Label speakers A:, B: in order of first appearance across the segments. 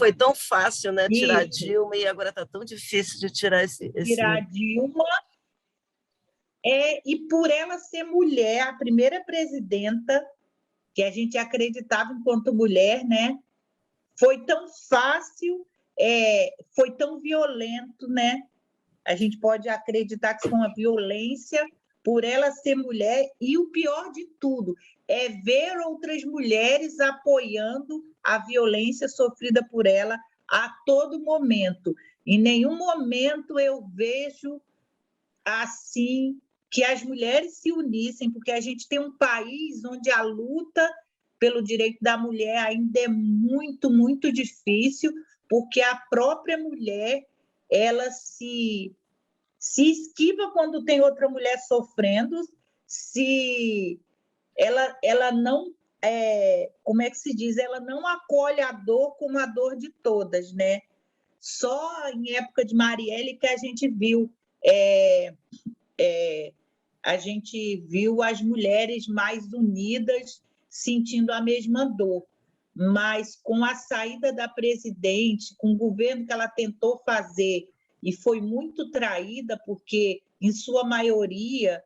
A: foi tão fácil, né, tirar a
B: Isso.
A: Dilma, e agora está tão difícil de tirar esse...
B: Tirar a Dilma, e por ela ser mulher, a primeira presidenta, que a gente acreditava enquanto mulher, né? Foi tão fácil, foi tão violento, né? A gente pode acreditar que foi uma violência por ela ser mulher, e o pior de tudo é ver outras mulheres apoiando a violência sofrida por ela a todo momento. Em nenhum momento eu vejo assim que as mulheres se unissem, porque a gente tem um país onde a luta pelo direito da mulher ainda é muito, muito difícil, porque a própria mulher ela se esquiva quando tem outra mulher sofrendo, se ela não, como é que se diz? Ela não acolhe a dor como a dor de todas, né? Só em época de Marielle que a gente viu as mulheres mais unidas, sentindo a mesma dor. Mas com a saída da presidente, com o governo que ela tentou fazer, e foi muito traída, porque, em sua maioria,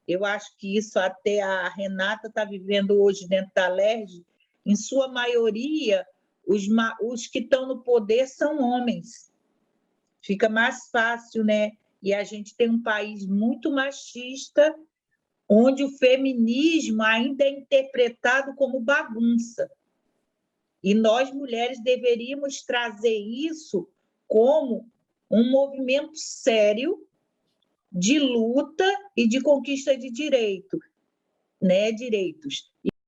B: eu acho que isso até a Renata está vivendo hoje dentro da LERJ, em sua maioria, os que estão no poder são homens. Fica mais fácil, né? E a gente tem um país muito machista, onde o feminismo ainda é interpretado como bagunça. E nós, mulheres, deveríamos trazer isso como um movimento sério de luta e de conquista de direitos.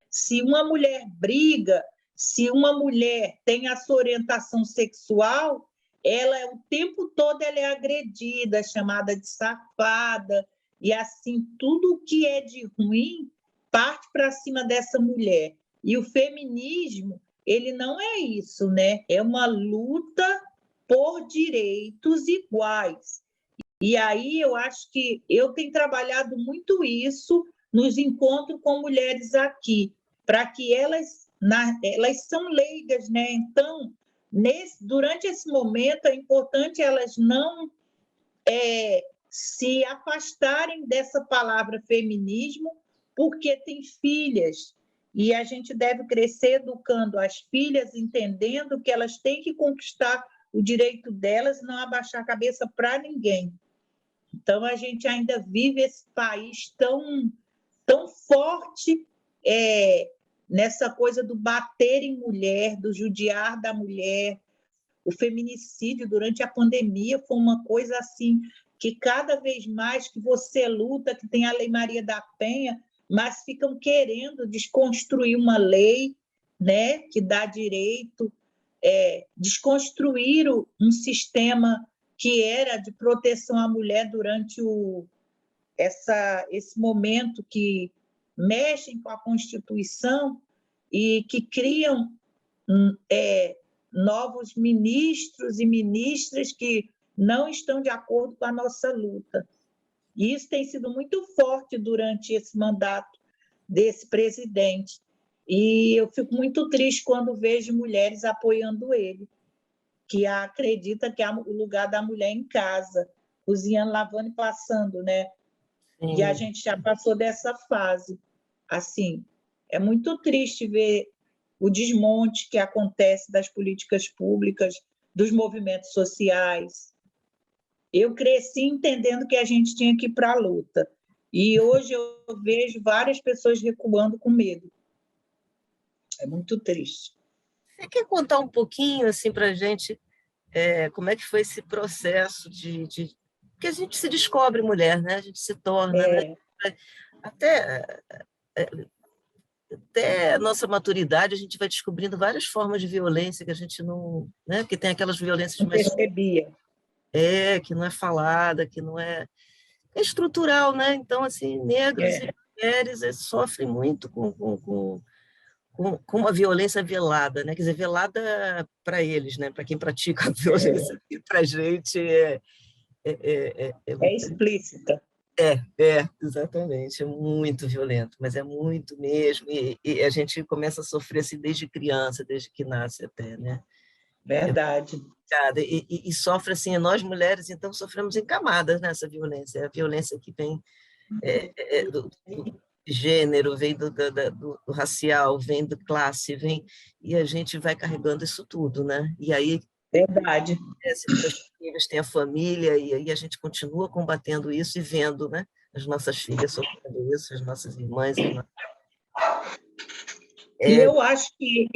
B: Se uma mulher briga, se uma mulher tem a sua orientação sexual, ela o tempo todo ela é agredida, chamada de safada, e assim, tudo que é de ruim parte para cima dessa mulher. E o feminismo, ele não é isso, né? É uma luta por direitos iguais. E aí eu acho que eu tenho trabalhado muito isso nos encontros com mulheres aqui, para que elas são leigas, né? Então, durante esse momento, é importante elas não se afastarem dessa palavra feminismo, porque tem filhas, e a gente deve crescer educando as filhas, entendendo que elas têm que conquistar o direito delas, não abaixar a cabeça para ninguém. Então, a gente ainda vive esse país tão, tão forte nessa coisa do bater em mulher, do judiar da mulher. O feminicídio durante a pandemia foi uma coisa assim que cada vez mais que você luta, que tem a Lei Maria da Penha, mas ficam querendo desconstruir uma lei, né, que dá direito, desconstruir um sistema que era de proteção à mulher durante esse momento, que mexem com a Constituição e que criam novos ministros e ministras que não estão de acordo com a nossa luta. E isso tem sido muito forte durante esse mandato desse presidente. E eu fico muito triste quando vejo mulheres apoiando ele, que acredita que é o lugar da mulher em casa, cozinhando, lavando e passando, né? Sim. E a gente já passou dessa fase. Assim, é muito triste ver o desmonte que acontece das políticas públicas, dos movimentos sociais. Eu cresci entendendo que a gente tinha que ir para a luta. E hoje eu vejo várias pessoas recuando com medo. É muito triste.
A: Você quer contar um pouquinho assim, para a gente como é que foi esse processo de... Porque a gente se descobre mulher, né? A gente se torna... Né? Até a nossa maturidade, a gente vai descobrindo várias formas de violência que a gente não... Né? Porque tem aquelas violências
B: não percebia.
A: Que não é falada, que não é... É estrutural, né? Então, assim, negros e mulheres sofrem muito com uma violência velada, né? Quer dizer, velada para eles, né? Para quem pratica a violência, e para a gente
B: é explícita.
A: Exatamente, é muito violento, mas é muito mesmo, e a gente começa a sofrer assim desde criança, desde que nasce até, né?
B: Verdade.
A: E sofre assim, nós mulheres, então, sofremos em camadas nessa violência. A violência que vem do gênero, vem do racial, vem do classe, vem, e a gente vai carregando isso tudo, né? E aí,
B: Verdade.
A: depois tem a família, e aí a gente continua combatendo isso e vendo, né? As nossas filhas sofrendo isso, as nossas irmãs,
B: E eu acho que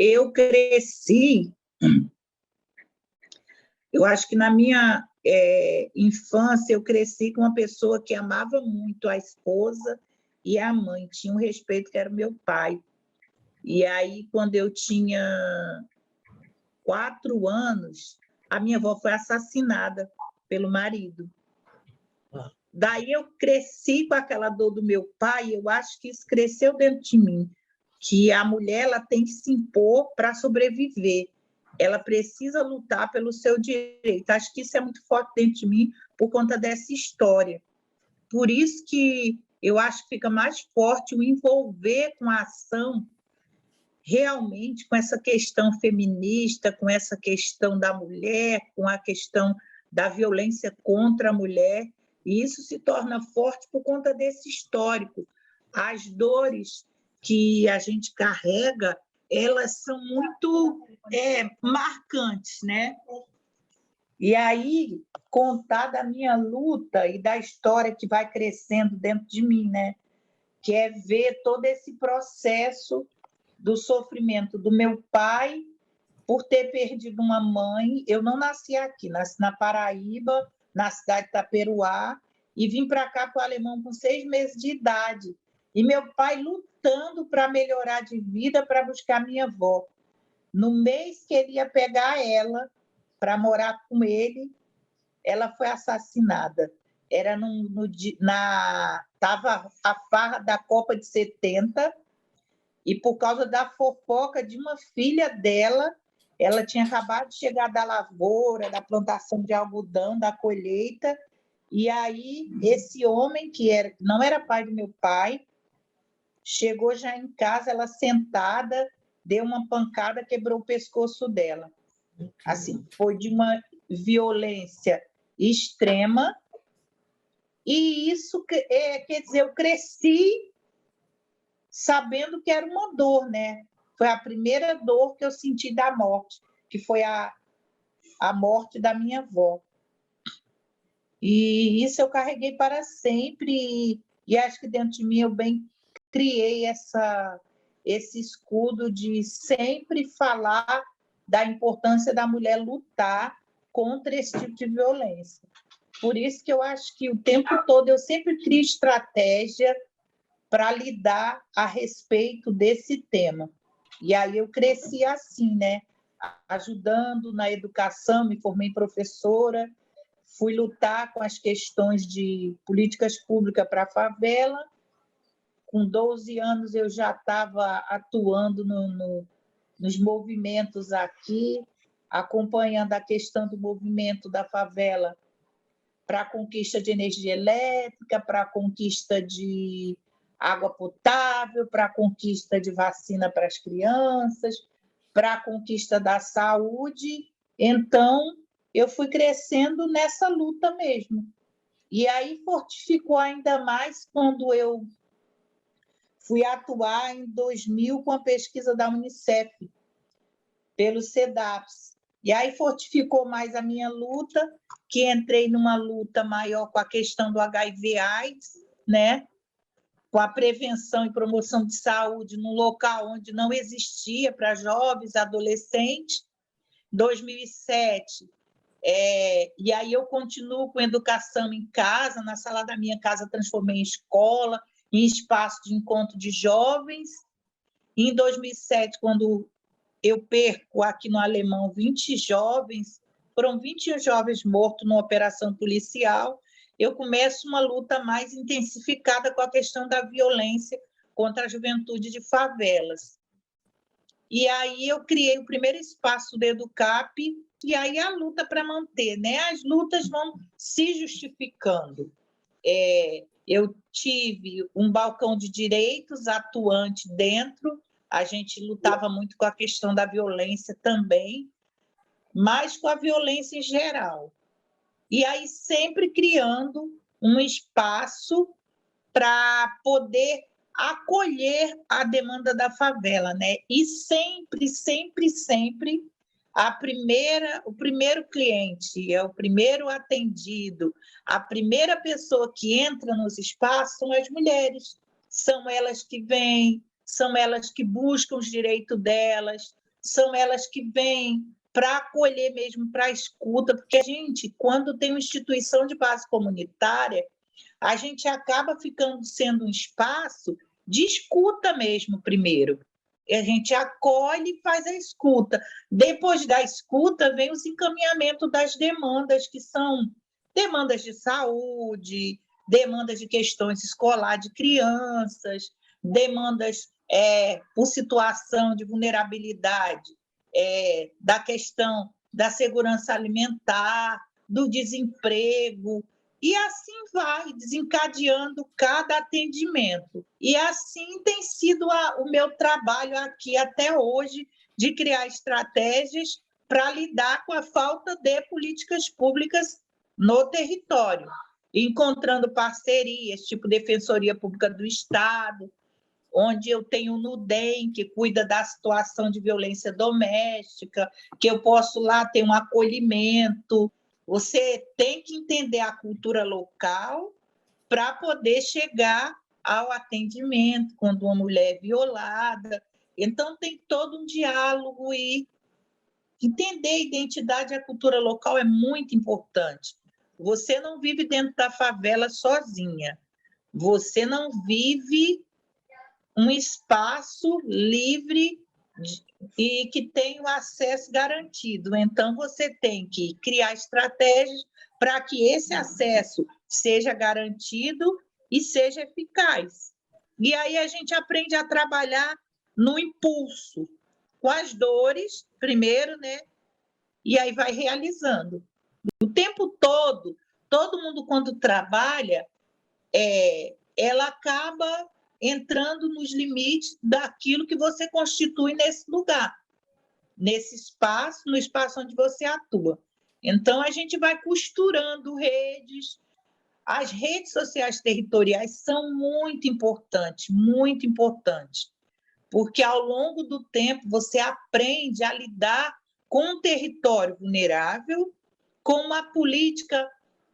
B: eu acho que na minha infância eu cresci com uma pessoa que amava muito a esposa e a mãe, tinha um respeito que era o meu pai. E aí, quando eu tinha 4 anos, a minha avó foi assassinada pelo marido. Daí eu cresci com aquela dor do meu pai, e eu acho que isso cresceu dentro de mim, que a mulher ela tem que se impor para sobreviver. Ela precisa lutar pelo seu direito. Acho que isso é muito forte dentro de mim por conta dessa história. Por isso que eu acho que fica mais forte o envolver com a ação realmente com essa questão feminista, com essa questão da mulher, com a questão da violência contra a mulher, e isso se torna forte por conta desse histórico. As dores que a gente carrega, elas são muito marcantes, né? E aí, contar da minha luta e da história que vai crescendo dentro de mim, né? Que é ver todo esse processo do sofrimento do meu pai por ter perdido uma mãe. Eu não nasci aqui, nasci na Paraíba, na cidade de Itaperuá, e vim para cá para o Alemão com 6 meses de idade. E meu pai lutando para melhorar de vida, para buscar minha avó. No mês que ele ia pegar ela para morar com ele, ela foi assassinada. Era tava a farra da Copa de 70, e por causa da fofoca de uma filha dela, ela tinha acabado de chegar da lavoura, da plantação de algodão, da colheita, e aí esse homem, que não era pai do meu pai, chegou já em casa, ela sentada, deu uma pancada, quebrou o pescoço dela. Assim, foi de uma violência extrema, e isso, quer dizer, eu cresci sabendo que era uma dor, né? Foi a primeira dor que eu senti da morte, que foi a morte da minha avó. E isso eu carreguei para sempre, e acho que dentro de mim eu bem criei esse escudo de sempre falar da importância da mulher lutar contra esse tipo de violência. Por isso que eu acho que o tempo todo eu sempre crio estratégia para lidar a respeito desse tema. E aí eu cresci assim, né? Ajudando na educação, me formei professora, fui lutar com as questões de políticas públicas para a favela. Com 12 anos eu já estava atuando nos movimentos aqui, acompanhando a questão do movimento da favela para a conquista de energia elétrica, para a conquista de água potável, para a conquista de vacina para as crianças, para a conquista da saúde. Então, eu fui crescendo nessa luta mesmo. E aí fortificou ainda mais quando eu fui atuar em 2000 com a pesquisa da Unicef, pelo CEDAPS. E aí fortificou mais a minha luta, que entrei numa luta maior com a questão do HIV/AIDS, né? Com a prevenção e promoção de saúde num local onde não existia para jovens, adolescentes. 2007, e aí eu continuo com educação em casa, na sala da minha casa transformei em escola, em espaço de encontro de jovens. Em 2007, quando eu perco aqui no Alemão 20 jovens, foram 21 jovens mortos numa operação policial, eu começo uma luta mais intensificada com a questão da violência contra a juventude de favelas. E aí eu criei o primeiro espaço do Educap, e aí a luta para manter, né? As lutas vão se justificando. Eu tive um balcão de direitos atuante dentro, a gente lutava muito com a questão da violência também, mas com a violência em geral. E aí sempre criando um espaço para poder acolher a demanda da favela, né? E sempre, sempre, sempre o primeiro cliente, é o primeiro atendido, a primeira pessoa que entra nos espaços são as mulheres. São elas que vêm, são elas que buscam os direitos delas, são elas que vêm para acolher mesmo, para a escuta, porque a gente, quando tem uma instituição de base comunitária, a gente acaba sendo um espaço de escuta mesmo, primeiro. A gente acolhe e faz a escuta. Depois da escuta, vem os encaminhamentos das demandas, que são demandas de saúde, demandas de questões escolares de crianças, demandas por situação de vulnerabilidade, da questão da segurança alimentar, do desemprego, e assim vai desencadeando cada atendimento. E assim tem sido o meu trabalho aqui até hoje, de criar estratégias para lidar com a falta de políticas públicas no território, encontrando parcerias, tipo Defensoria Pública do Estado, onde eu tenho o NUDEM, que cuida da situação de violência doméstica, que eu posso lá ter um acolhimento. Você tem que entender a cultura local para poder chegar ao atendimento quando uma mulher é violada. Então, tem todo um diálogo e entender a identidade e a cultura local é muito importante. Você não vive dentro da favela sozinha. Você não vive um espaço livre e que tem o acesso garantido. Então, você tem que criar estratégias para que esse acesso seja garantido e seja eficaz. E aí a gente aprende a trabalhar no impulso, com as dores, primeiro, né? E aí vai realizando. O tempo todo mundo, quando trabalha, ela acaba entrando nos limites daquilo que você constitui nesse lugar, nesse espaço, no espaço onde você atua. Então, a gente vai costurando redes. As redes sociais territoriais são muito importantes, porque ao longo do tempo você aprende a lidar com um território vulnerável, com uma política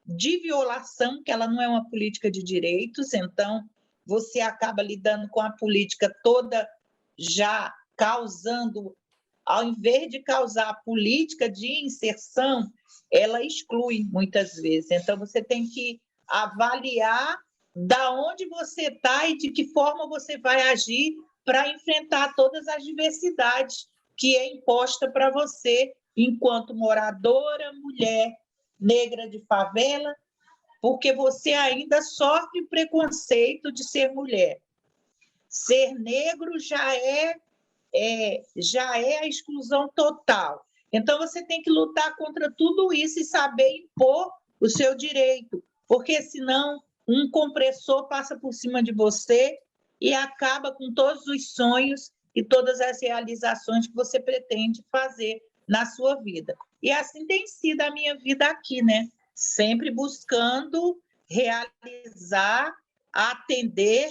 B: de violação, que ela não é uma política de direitos, então você acaba lidando com a política toda já causando, ao invés de causar a política de inserção, ela exclui muitas vezes. Então, você tem que avaliar da onde você está e de que forma você vai agir para enfrentar todas as diversidades que é imposta para você enquanto moradora, mulher, negra de favela, porque você ainda sofre preconceito de ser mulher. Ser negro já é a exclusão total. Então, você tem que lutar contra tudo isso e saber impor o seu direito, porque senão um compressor passa por cima de você e acaba com todos os sonhos e todas as realizações que você pretende fazer na sua vida. E assim tem sido a minha vida aqui, né? Sempre buscando realizar, atender,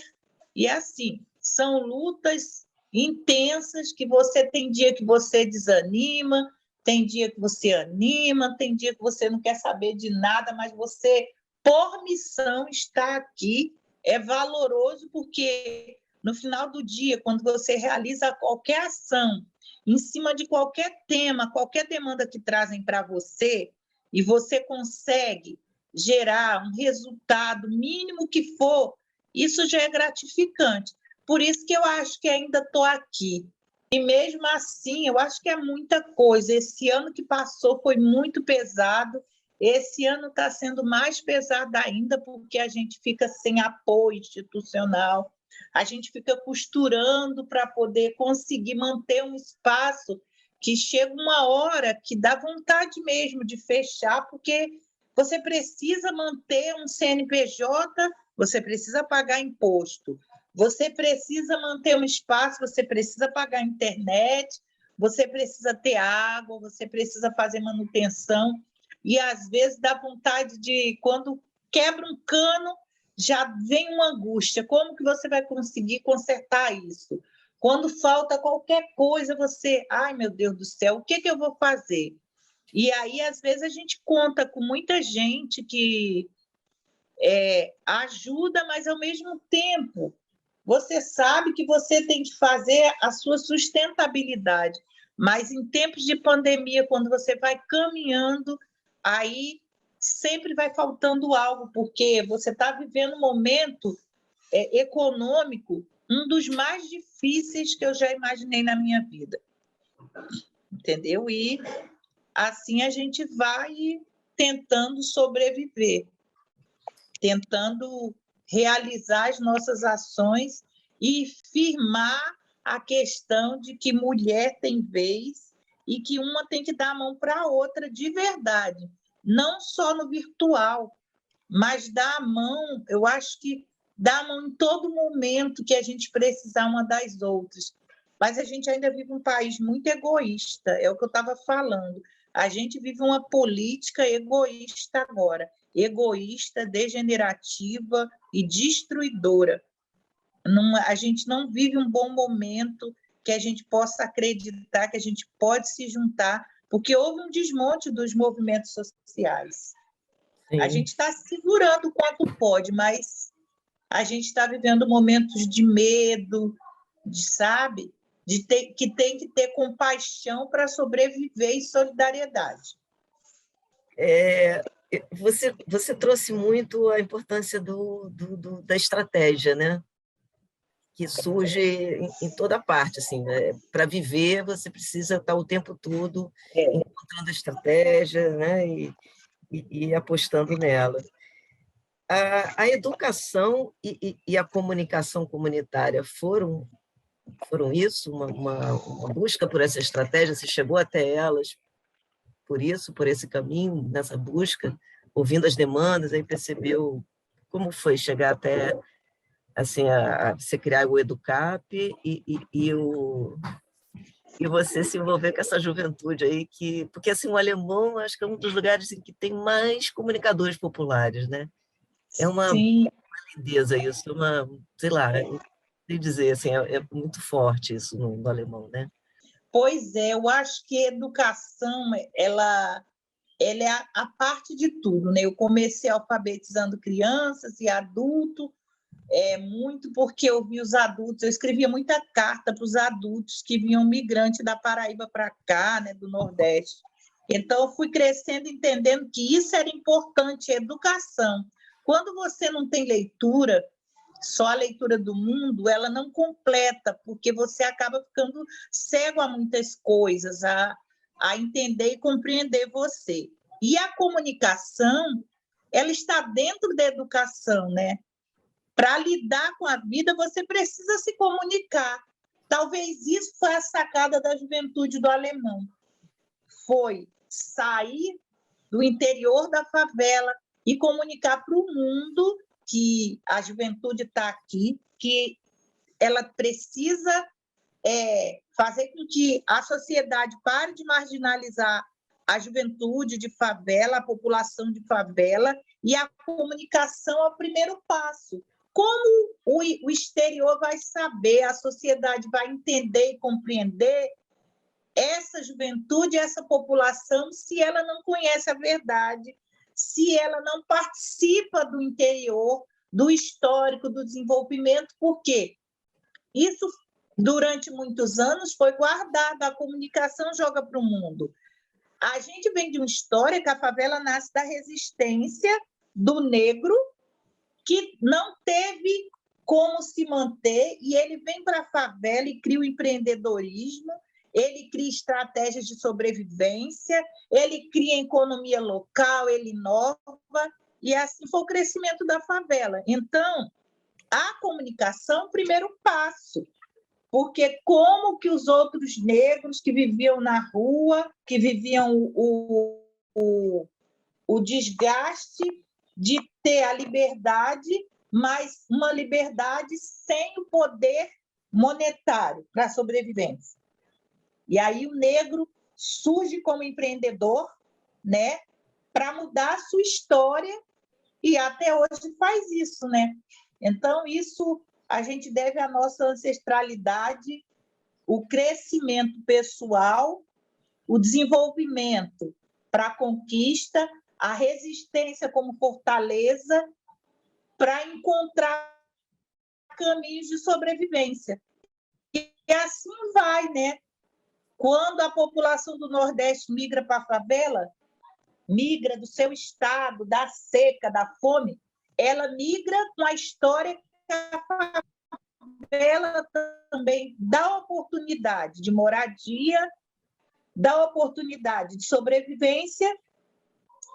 B: e assim, são lutas intensas que você tem dia que você desanima, tem dia que você anima, tem dia que você não quer saber de nada, mas você, por missão, está aqui, é valoroso, porque no final do dia, quando você realiza qualquer ação, em cima de qualquer tema, qualquer demanda que trazem para você, e você consegue gerar um resultado mínimo que for, isso já é gratificante. Por isso que eu acho que ainda estou aqui. E mesmo assim, eu acho que é muita coisa. Esse ano que passou foi muito pesado. Esse ano está sendo mais pesado ainda, porque a gente fica sem apoio institucional, a gente fica costurando para poder conseguir manter um espaço que chega uma hora que dá vontade mesmo de fechar, porque você precisa manter um CNPJ, você precisa pagar imposto, você precisa manter um espaço, você precisa pagar internet, você precisa ter água, você precisa fazer manutenção, e às vezes dá vontade de, quando quebra um cano, já vem uma angústia, como que você vai conseguir consertar isso? Quando falta qualquer coisa, você, ai meu Deus do céu, o que que eu vou fazer? E aí, às vezes, a gente conta com muita gente que ajuda, mas ao mesmo tempo você sabe que você tem que fazer a sua sustentabilidade. Mas em tempos de pandemia, quando você vai caminhando, aí sempre vai faltando algo, porque você está vivendo um momento econômico, um dos mais difíceis que eu já imaginei na minha vida. Entendeu? E assim a gente vai tentando sobreviver, tentando realizar as nossas ações e firmar a questão de que mulher tem vez e que uma tem que dar a mão para a outra de verdade, não só no virtual, mas dar a mão, eu acho que dar a mão em todo momento que a gente precisar uma das outras. Mas a gente ainda vive um país muito egoísta, é o que eu estava falando. A gente vive uma política egoísta agora, egoísta, degenerativa e destruidora. Não, a gente não vive um bom momento que a gente possa acreditar que a gente pode se juntar, porque houve um desmonte dos movimentos sociais. Sim. A gente está segurando quanto pode, mas a gente está vivendo momentos de medo, sabe? Que tem que ter compaixão para sobreviver e solidariedade.
A: Você trouxe muito a importância da estratégia, né? Que surge em toda parte, assim, né? Para viver você precisa estar o tempo todo encontrando a estratégia, né? E apostando nela. A educação e a comunicação comunitária foram isso, uma busca por essa estratégia? Você chegou até elas por isso, por esse caminho, nessa busca, ouvindo as demandas, aí percebeu como foi chegar até assim, a você criar o Educap e você se envolver com essa juventude aí, porque assim, o alemão acho que é um dos lugares em que tem mais comunicadores populares, né? É uma lindeza isso, sei lá, sei dizer, assim, é muito forte isso no alemão, né?
B: Pois é, eu acho que a educação, ela é a parte de tudo, né? Eu comecei alfabetizando crianças e adultos, muito porque eu vi os adultos, eu escrevia muita carta para os adultos que vinham migrantes da Paraíba para cá, né, do Nordeste. Então, eu fui crescendo, entendendo que isso era importante, a educação. Quando você não tem leitura, só a leitura do mundo, ela não completa, porque você acaba ficando cego a muitas coisas, a entender e compreender você. E a comunicação, ela está dentro da educação, né? Para lidar com a vida, você precisa se comunicar. Talvez isso foi a sacada da juventude do alemão. Foi sair do interior da favela e comunicar para o mundo que a juventude está aqui, que ela precisa fazer com que a sociedade pare de marginalizar a juventude de favela, a população de favela, e a comunicação é o primeiro passo. Como o exterior vai saber, a sociedade vai entender e compreender essa juventude, essa população, se ela não conhece a verdade, se ela não participa do interior, do histórico, do desenvolvimento, porque isso, durante muitos anos, foi guardado, a comunicação joga para o mundo. A gente vem de uma história que a favela nasce da resistência do negro, que não teve como se manter, e ele vem para a favela e cria o empreendedorismo, ele cria estratégias de sobrevivência, ele cria economia local, ele inova, e assim foi o crescimento da favela. Então, a comunicação é o primeiro passo, porque como que os outros negros que viviam na rua, que viviam o desgaste de ter a liberdade, mas uma liberdade sem o poder monetário para a sobrevivência. E aí o negro surge como empreendedor, né, para mudar a sua história, e até hoje faz isso, né? Então, isso a gente deve à nossa ancestralidade, o crescimento pessoal, o desenvolvimento para a conquista, a resistência como fortaleza para encontrar caminhos de sobrevivência. E assim vai, né? Quando a população do Nordeste migra para a favela, migra do seu estado, da seca, da fome, ela migra com a história que a favela também dá oportunidade de moradia, dá oportunidade de sobrevivência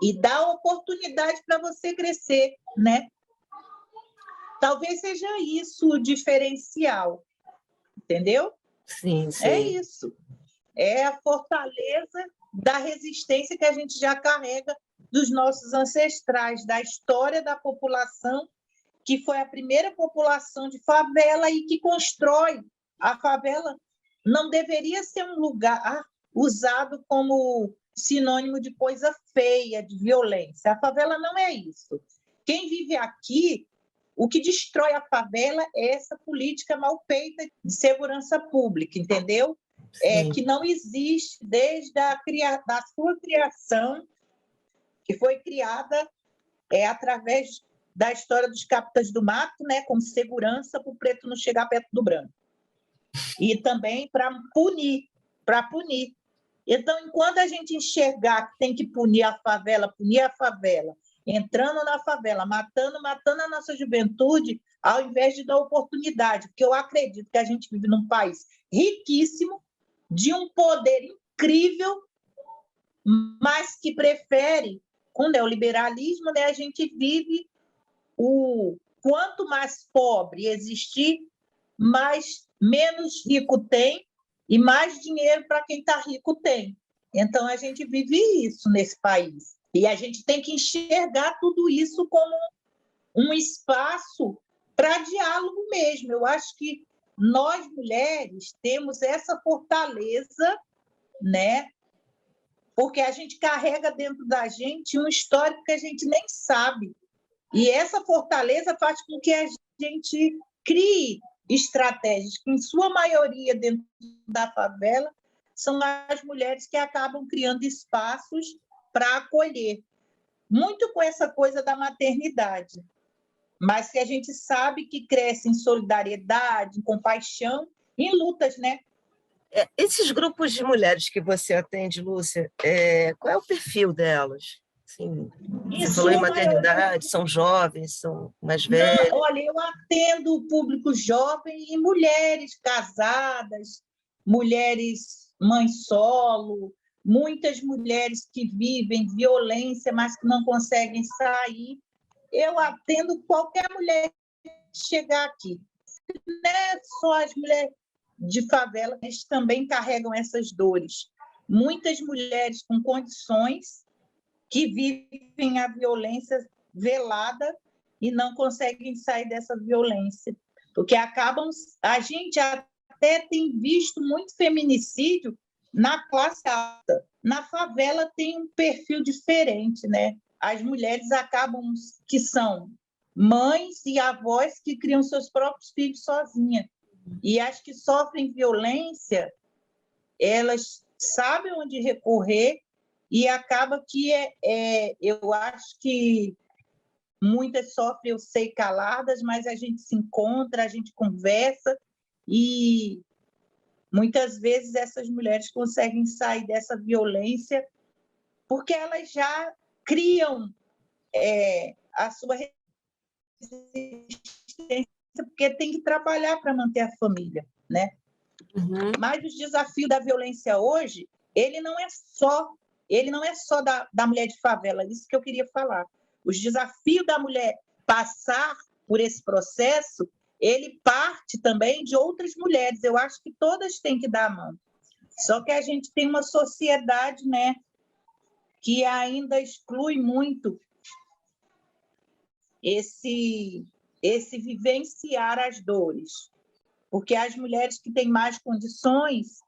B: e dá oportunidade para você crescer, né? Talvez seja isso o diferencial, entendeu?
A: Sim, sim.
B: É isso. É a fortaleza da resistência que a gente já carrega dos nossos ancestrais, da história da população, que foi a primeira população de favela e que constrói a favela. Não deveria ser um lugar usado como sinônimo de coisa feia, de violência. A favela não é isso. Quem vive aqui, o que destrói a favela é essa política mal feita de segurança pública, entendeu? Que não existe desde da sua criação, que foi criada através da história dos capitães do mato, né, como segurança para o preto não chegar perto do branco. E também para punir. Então, enquanto a gente enxergar que tem que punir a favela, entrando na favela, matando a nossa juventude, ao invés de dar oportunidade, porque eu acredito que a gente vive num país riquíssimo, de um poder incrível, mas que prefere, com o neoliberalismo, né, a gente vive quanto mais pobre existir, menos rico tem e mais dinheiro para quem está rico tem. Então, a gente vive isso nesse país. E a gente tem que enxergar tudo isso como um espaço para diálogo mesmo. Eu acho que nós, mulheres, temos essa fortaleza, né? Porque a gente carrega dentro da gente um histórico que a gente nem sabe. E essa fortaleza faz com que a gente crie estratégias que, em sua maioria, dentro da favela, são as mulheres que acabam criando espaços para acolher. Muito com essa coisa da maternidade, mas que a gente sabe que cresce em solidariedade, em compaixão, em lutas, né?
A: Esses grupos de mulheres que você atende, Lúcia, qual é o perfil delas? Assim, você falou em maternidade, são jovens, são mais velhas?
B: Não, olha, eu atendo o público jovem e mulheres casadas, mulheres mães solo, muitas mulheres que vivem violência, mas que não conseguem sair. Eu atendo qualquer mulher que chegar aqui. Não é só as mulheres de favela, eles também carregam essas dores. Muitas mulheres com condições que vivem a violência velada e não conseguem sair dessa violência, porque a gente até tem visto muito feminicídio na classe alta. Na favela tem um perfil diferente, né? As mulheres acabam, que são mães e avós que criam seus próprios filhos sozinhas. E as que sofrem violência, elas sabem onde recorrer e acaba que eu acho que muitas sofrem, eu sei, caladas, mas a gente se encontra, a gente conversa e muitas vezes essas mulheres conseguem sair dessa violência porque elas já criam a sua resistência, porque tem que trabalhar para manter a família, né?
A: Uhum.
B: Mas os desafios da violência hoje, ele não é só da mulher de favela, isso que eu queria falar. Os desafios da mulher passar por esse processo, ele parte também de outras mulheres. Eu acho que todas têm que dar a mão. Só que a gente tem uma sociedade, né, que ainda exclui muito esse vivenciar as dores. Porque as mulheres que têm mais condições,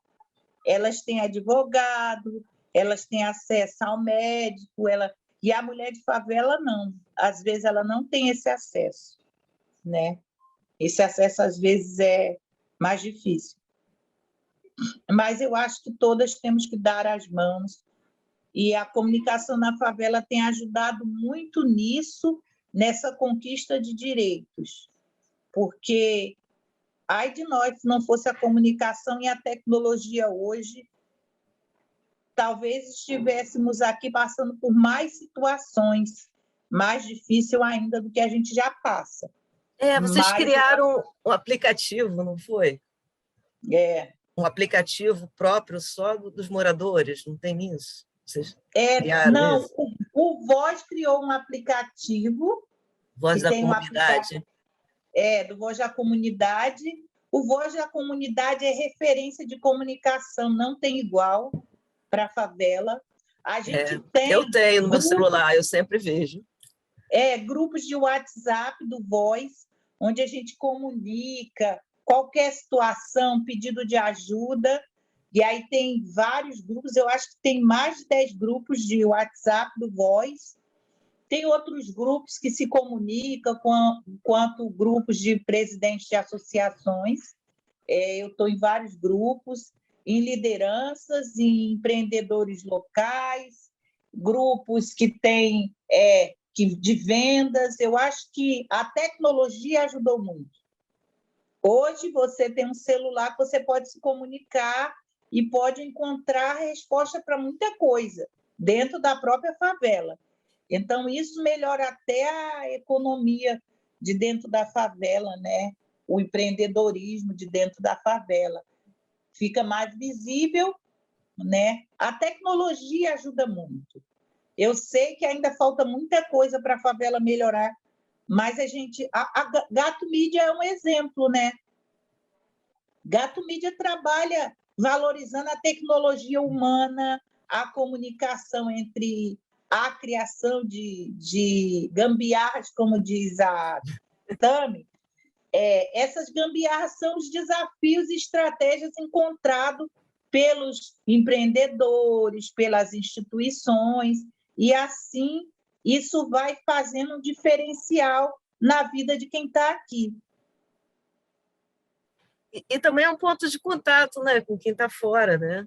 B: elas têm advogado, elas têm acesso ao médico, e a mulher de favela não. Às vezes ela não tem esse acesso, né? Esse acesso às vezes é mais difícil. Mas eu acho que todas temos que dar as mãos, e a comunicação na favela tem ajudado muito nisso, nessa conquista de direitos, porque ai de nós se não fosse a comunicação e a tecnologia hoje, talvez estivéssemos aqui passando por mais situações, mais difícil ainda do que a gente já passa.
A: Vocês criaram um aplicativo, não foi? Um aplicativo próprio só dos moradores, não tem isso? Vocês criaram
B: não,
A: isso?
B: o Voz criou um aplicativo.
A: Voz da Comunidade.
B: Do Voz da Comunidade. O Voz da Comunidade é referência de comunicação, não tem igual para a favela. A gente
A: eu tenho no meu celular, eu sempre vejo.
B: Grupos de WhatsApp do Voz, onde a gente comunica qualquer situação, pedido de ajuda, e aí tem vários grupos, eu acho que tem mais de 10 grupos de WhatsApp do Voz. Tem outros grupos que se comunicam quanto grupos de presidentes de associações. Eu estou em vários grupos, em lideranças, em empreendedores locais, grupos que têm de vendas. Eu acho que a tecnologia ajudou muito. Hoje você tem um celular que você pode se comunicar e pode encontrar resposta para muita coisa dentro da própria favela. Então, isso melhora até a economia de dentro da favela, né? O empreendedorismo de dentro da favela. Fica mais visível, né? A tecnologia ajuda muito. Eu sei que ainda falta muita coisa para a favela melhorar, mas a Gato Mídia é um exemplo, né? Gato Mídia trabalha valorizando a tecnologia humana, a comunicação entre a criação de gambiarras, como diz a Tami. Essas gambiarras são os desafios e estratégias encontrados pelos empreendedores, pelas instituições, e assim isso vai fazendo um diferencial na vida de quem está aqui.
A: E também é um ponto de contato, né, com quem está fora, né?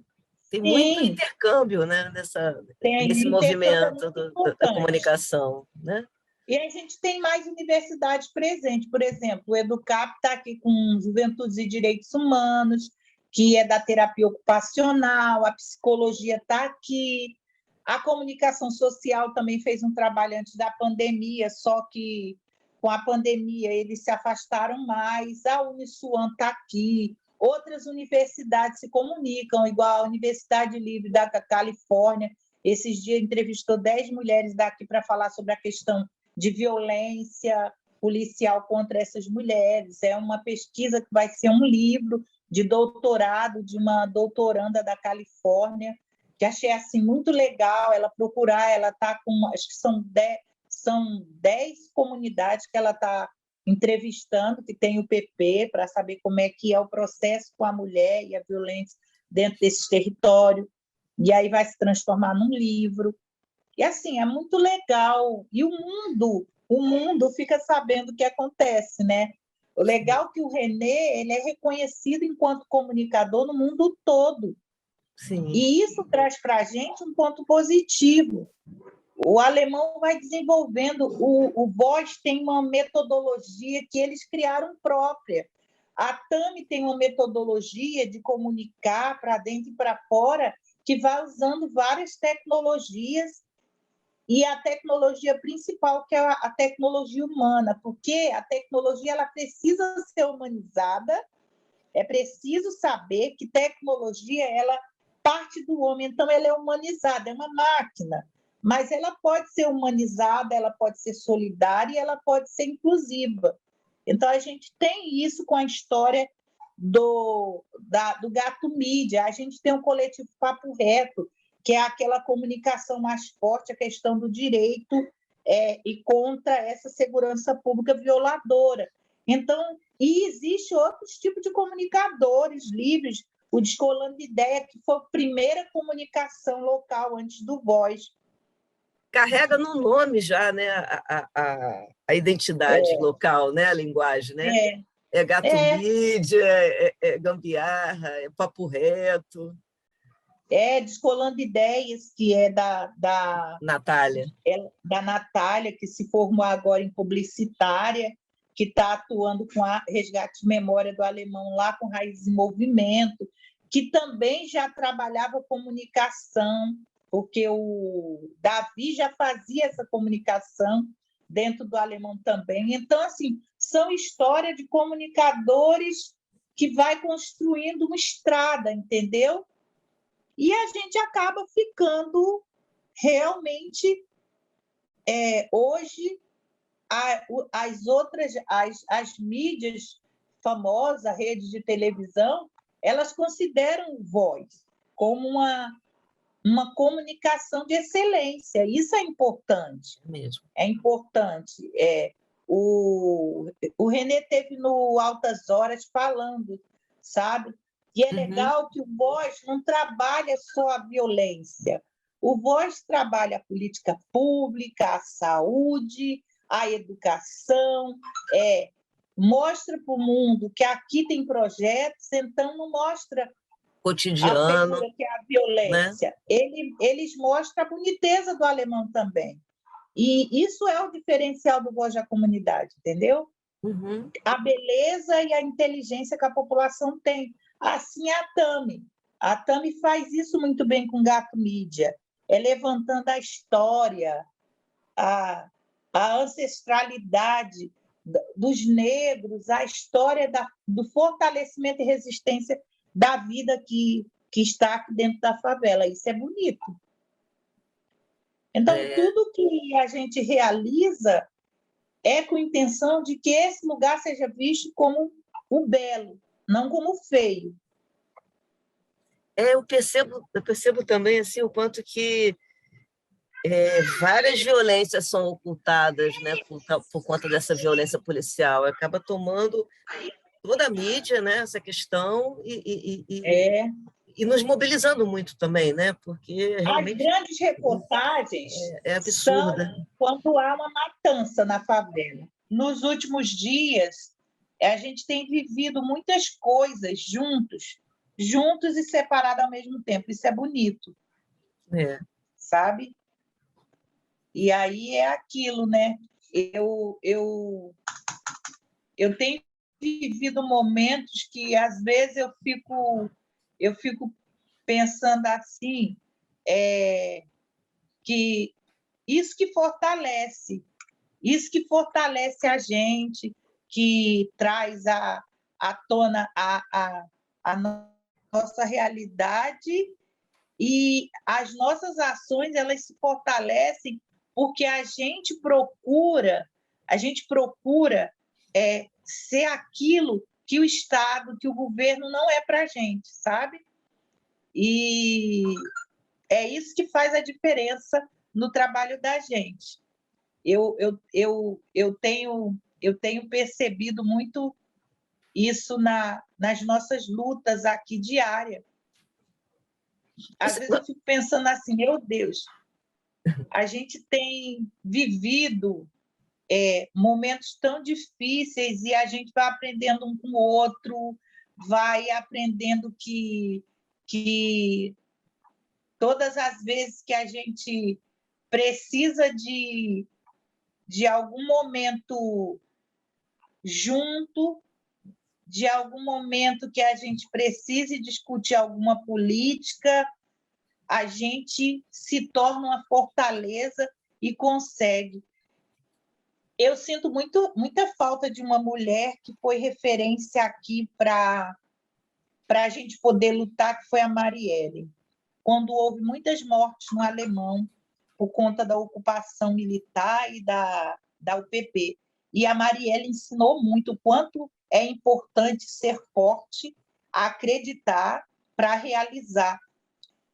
A: Tem muito intercâmbio, né, nesse movimento da comunicação, né?
B: E a gente tem mais universidades presentes. Por exemplo, o Educap está aqui com Juventudes e Direitos Humanos, que é da terapia ocupacional, a psicologia está aqui, a comunicação social também fez um trabalho antes da pandemia, só que com a pandemia eles se afastaram mais, a Uniswan está aqui, outras universidades se comunicam, igual a Universidade Livre da Califórnia. Esses dias entrevistou 10 mulheres daqui para falar sobre a questão de violência policial contra essas mulheres. É uma pesquisa que vai ser um livro de doutorado de uma doutoranda da Califórnia, que achei assim muito legal ela procurar. Ela está com, acho que são 10 comunidades que ela está entrevistando, que tem o PP, para saber como é que é o processo com a mulher e a violência dentro desses territórios, e aí vai se transformar num livro. E assim, é muito legal. E o mundo fica sabendo o que acontece, né? O legal é que o René ele é reconhecido enquanto comunicador no mundo todo.
A: Sim.
B: E isso traz para a gente um ponto positivo. O alemão vai desenvolvendo, o Voz tem uma metodologia que eles criaram própria. A Tami tem uma metodologia de comunicar para dentro e para fora, que vai usando várias tecnologias, e a tecnologia principal, que é a tecnologia humana, porque a tecnologia ela precisa ser humanizada, é preciso saber que tecnologia ela parte do homem, então ela é humanizada, é uma máquina, mas ela pode ser humanizada, ela pode ser solidária e ela pode ser inclusiva. Então, a gente tem isso com a história do Gato Mídia. A gente tem um coletivo Papo Reto, que é aquela comunicação mais forte, a questão do direito e contra essa segurança pública violadora. Então, e existe outros tipos de comunicadores livres, O Descolando Ideia, que foi a primeira comunicação local antes do Voz.
A: Carrega no nome já, né, a identidade local, né, a linguagem, né? É gato mídia, é gambiarra, é papo reto.
B: Descolando Ideias, que é da
A: Natália.
B: Da Natália, que se formou agora em publicitária, que está atuando com a Resgate de Memória do Alemão lá com Raiz em Movimento, que também já trabalhava comunicação, porque o Davi já fazia essa comunicação dentro do Alemão também. Então, assim, são histórias de comunicadores que vai construindo uma estrada, entendeu? E a gente acaba ficando realmente hoje as mídias famosas, a rede de televisão, elas consideram o Voz como uma comunicação de excelência. Isso é importante.
A: Mesmo.
B: É importante. O René teve no Altas Horas falando, sabe? E é legal que o Voz não trabalha só a violência. O Voz trabalha a política pública, a saúde, a educação, mostra para o mundo que aqui tem projetos, então não mostra
A: cotidiano,
B: que é a violência.
A: Né?
B: Eles mostram a boniteza do alemão também. E isso é o diferencial do Voz da Comunidade, entendeu? A beleza e a inteligência que a população tem. Assim é a Tami. A Tami faz isso muito bem com Gato Mídia. Levantando a história, a ancestralidade dos negros, a história do fortalecimento e resistência da vida que está aqui dentro da favela. Isso é bonito. Então, tudo que a gente realiza é com a intenção de que esse lugar seja visto como o belo, não como o feio.
A: Eu percebo também assim, o quanto que várias violências são ocultadas, né, por conta dessa violência policial. Acaba tomando toda a mídia, né, essa questão e nos mobilizando muito também, né, porque realmente
B: as grandes reportagens
A: é absurda.
B: São quando há uma matança na favela. Nos últimos dias, a gente tem vivido muitas coisas juntos e separados ao mesmo tempo. Isso é bonito, sabe? E aí é aquilo, né? Eu tenho vivido momentos que, às vezes, eu fico pensando assim, que isso que fortalece a gente, que traz à tona a nossa realidade, e as nossas ações elas se fortalecem porque a gente procura ser aquilo que o Estado, que o governo não é para a gente, sabe? E é isso que faz a diferença no trabalho da gente. Eu tenho percebido muito isso nas nossas lutas aqui diárias. Às vezes eu fico pensando assim, meu Deus, a gente tem vivido momentos tão difíceis e a gente vai aprendendo um com o outro, vai aprendendo que todas as vezes que a gente precisa de algum momento junto, de algum momento que a gente precise discutir alguma política, a gente se torna uma fortaleza e consegue. Eu sinto muita falta de uma mulher que foi referência aqui para a gente poder lutar, que foi a Marielle. Quando houve muitas mortes no Alemão, por conta da ocupação militar e da UPP. E a Marielle ensinou muito o quanto é importante ser forte, acreditar para realizar.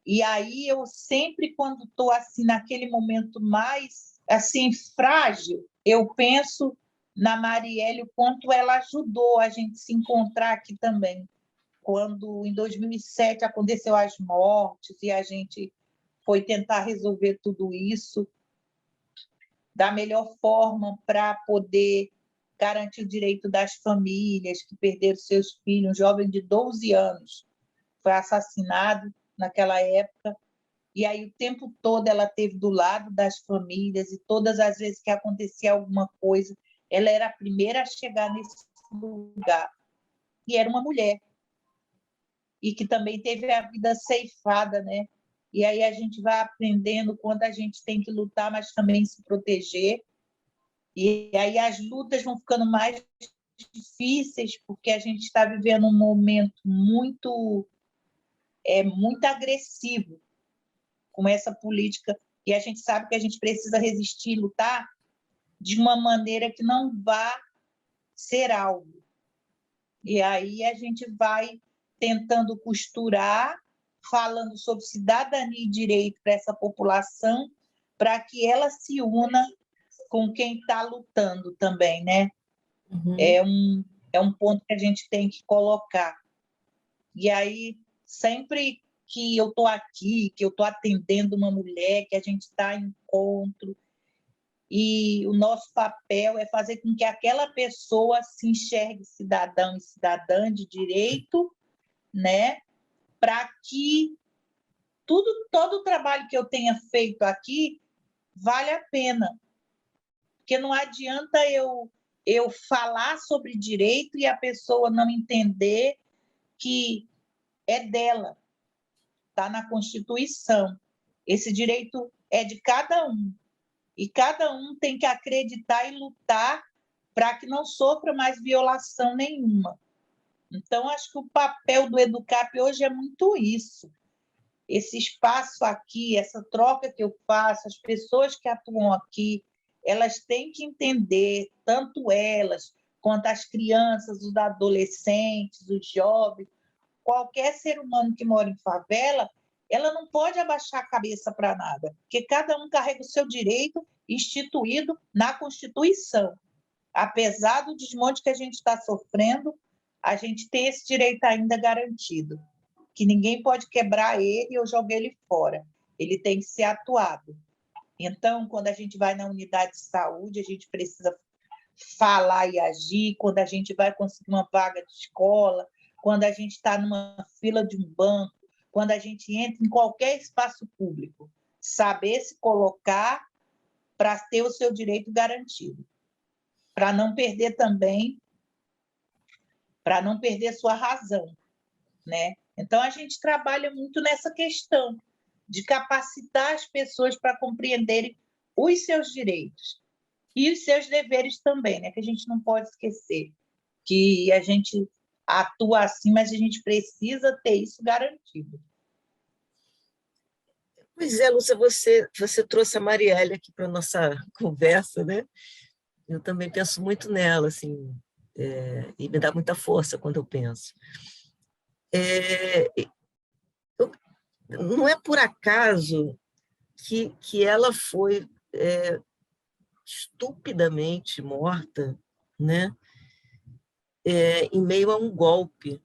B: E aí eu sempre, quando estou assim, naquele momento mais assim, frágil, eu penso na Marielle, o quanto ela ajudou a gente se encontrar aqui também. quando em 2007 aconteceu as mortes e a gente foi tentar resolver tudo isso da melhor forma para poder garantir o direito das famílias que perderam seus filhos. Um jovem de 12 anos foi assassinado naquela época, e aí o tempo todo ela esteve do lado das famílias, e todas as vezes que acontecia alguma coisa, ela era a primeira a chegar nesse lugar. E era uma mulher, e que também teve a vida ceifada, né? E aí a gente vai aprendendo quando a gente tem que lutar, mas também se proteger. E aí as lutas vão ficando mais difíceis, porque a gente está vivendo um momento muito agressivo com essa política, e a gente sabe que a gente precisa resistir, lutar de uma maneira que não vá ser algo. E aí a gente vai tentando costurar, falando sobre cidadania e direito para essa população, para que ela se una com quem está lutando também, né?
A: Uhum.
B: É um ponto que a gente tem que colocar. E aí, sempre que eu estou aqui, que eu estou atendendo uma mulher, que a gente está em encontro, e o nosso papel é fazer com que aquela pessoa se enxergue cidadão e cidadã de direito, né? Para que todo o trabalho que eu tenha feito aqui vale a pena. Porque não adianta eu falar sobre direito e a pessoa não entender que é dela, está na Constituição. Esse direito é de cada um. E cada um tem que acreditar e lutar para que não sofra mais violação nenhuma. Então, acho que o papel do EDUCAP hoje é muito isso. Esse espaço aqui, essa troca que eu faço, as pessoas que atuam aqui, elas têm que entender, tanto elas, quanto as crianças, os adolescentes, os jovens, qualquer ser humano que mora em favela, ela não pode abaixar a cabeça para nada, porque cada um carrega o seu direito instituído na Constituição. Apesar do desmonte que a gente está sofrendo, a gente tem esse direito ainda garantido, que ninguém pode quebrar ele ou jogar ele fora. Ele tem que ser atuado. Então, quando a gente vai na unidade de saúde, a gente precisa falar e agir. Quando a gente vai conseguir uma vaga de escola, quando a gente está numa fila de um banco, quando a gente entra em qualquer espaço público, saber se colocar para ter o seu direito garantido, para não perder também, para não perder sua razão, né? Então, a gente trabalha muito nessa questão de capacitar as pessoas para compreenderem os seus direitos e os seus deveres também, né? Que a gente não pode esquecer que a gente atua assim, mas a gente precisa ter isso garantido.
A: Pois é, Lúcia, você trouxe a Marielle aqui para a nossa conversa, né? Eu também penso muito nela, assim, e me dá muita força quando eu penso. Não é por acaso que ela foi estupidamente morta, né? Em meio a um golpe,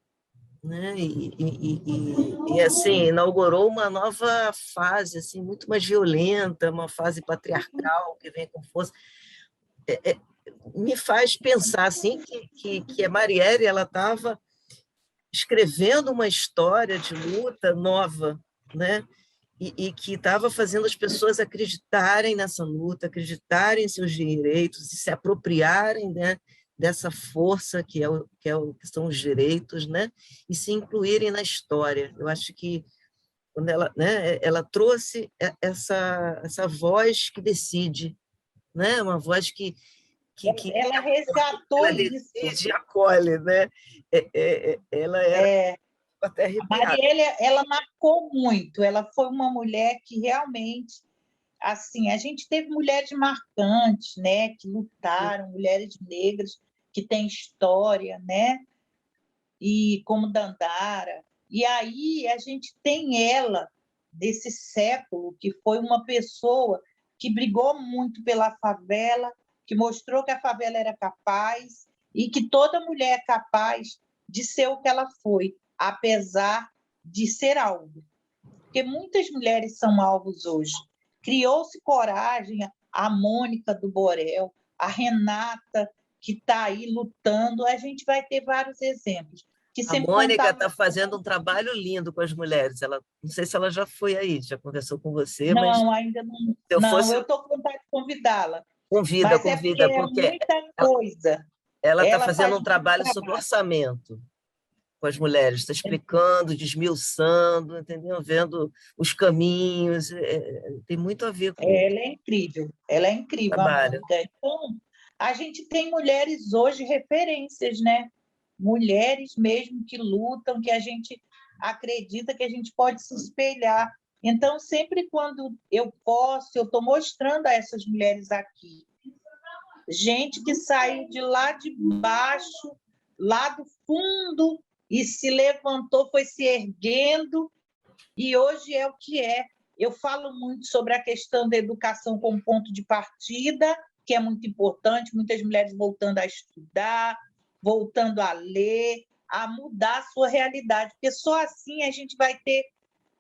A: né? E assim inaugurou uma nova fase, assim, muito mais violenta, uma fase patriarcal que vem com força. Me faz pensar assim que a Marielle ela estava escrevendo uma história de luta nova, né? E que estava fazendo as pessoas acreditarem nessa luta, acreditarem em seus direitos e se apropriarem, né, dessa força que são os direitos, né, e se incluírem na história. Eu acho que quando ela, né, ela trouxe essa voz que decide, né, uma voz que
B: ela resgatou
A: ela
B: isso.
A: decide e acolhe, né? Ela era até arrepiada.
B: Marielle, ela marcou muito. Ela foi uma mulher que realmente, assim, a gente teve mulheres marcantes, né, que lutaram, mulheres negras que têm história, né, e como Dandara. E aí a gente tem ela desse século, que foi uma pessoa que brigou muito pela favela, que mostrou que a favela era capaz e que toda mulher é capaz de ser o que ela foi. apesar de ser alvo. Porque muitas mulheres são alvos hoje. Criou-se coragem, a Mônica do Borel, a Renata, que está aí lutando, a gente vai ter vários exemplos. Que
A: A Mônica está fazendo um trabalho lindo com as mulheres. Ela, não sei se ela já foi aí, já conversou com você, mas...
B: Não, ainda não.
A: Se
B: Eu estou com vontade de convidá-la.
A: Convida,
B: Mas é porque
A: convida,
B: é
A: porque
B: muita coisa.
A: ela está
B: Ela faz
A: fazendo um trabalho sobre orçamento com as mulheres, está explicando, desmiuçando, entendeu? Vendo os caminhos, tem muito a ver com
B: ela é incrível, a
A: trabalho.
B: Mônica. Então, a gente tem mulheres hoje referências, né? Mulheres mesmo que lutam, que a gente acredita que a gente pode se espelhar. Então, sempre quando eu posso, eu estou mostrando a essas mulheres aqui. Gente que saiu de lá de baixo, lá do fundo, e se levantou, foi se erguendo, e hoje é o que é. Eu falo muito sobre a questão da educação como ponto de partida, que é muito importante, muitas mulheres voltando a estudar, voltando a ler, a mudar a sua realidade, porque só assim a gente vai ter